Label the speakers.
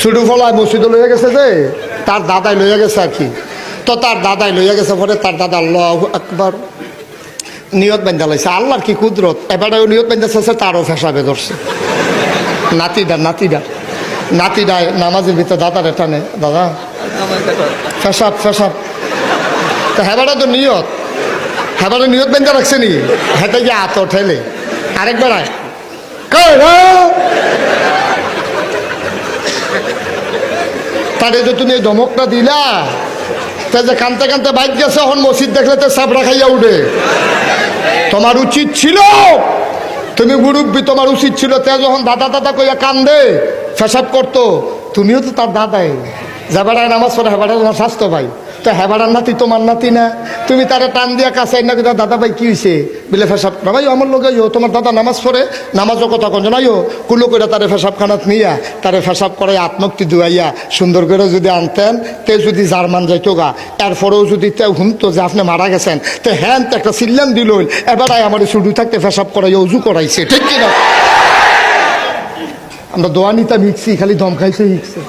Speaker 1: ছুটু ফলায় মসজিদে লইয়া গেছে যে তার দাদাই লইয়া গেছে আর কি। তো তার দাদাই লইয়া গেছে পরে তার দাদা আল্লাহু আকবার নিয়ত বান্ধা লাইছে। আল্লাহর কি কুদরত, এবারে নিয়ত বান্ধা চাচ্ছে তারও ফেসাবে ধরছে। নাতিডা নামাজের ভিতরে দাদারে টানে, দাদা ফেসাব তো হেবাটা তো নিয়ত, হেবারে নিয়ত বান্ধা রাখছে নি, হেঁটে গিয়ে আত ঠেলে আরেকবার আয় তারে যে তুমি ধমকটা দিলা, তা যে কানতে কানতে বাইক গেছে, এখন মসজিদ দেখলে তো সাবরা খাইয়া উঠে। তোমার উচিত ছিল, তুমি মুরব্বী, তোমার উচিত ছিল তে যখন দাদা দাদা কইয়া কান্দে ফেসাব করতো, তুমিও তো তার দাদাই, যাবাড়ায় নামাজ পড়ে হেবাড়া তোমার স্বাস্থ্য ভাই, তো হেবাড়ার নাতি তোমার নাতি না, তুমি তারা টান দিয়া কাছে না দাদা ভাই কি হয়েছে বলে ফেসাব না ভাই আমার লোক তোমার দাদা নামাজ পড়ে, নামাজও কথা কন নাইও কুলো করে তারে ফেসাব খানাত নিয়া তারে ফেসাব করে আত্মক্তি দুয়াইয়া সুন্দর করে যদি আনতেন, তে যদি জার্মান যাইতো গা, এরপরেও যদি তে হুনতো যে আপনি মারা গেছেন, তো হ্যাঁ তো একটা সিল্লান দিল, এবারাই আমার শুধু থাকতে ফেসাব করাই উজু করাইছে, ঠিক কিনা? আমরা দোয়া নিতাম হিকছি, খালি দম খাইছে হিকছে।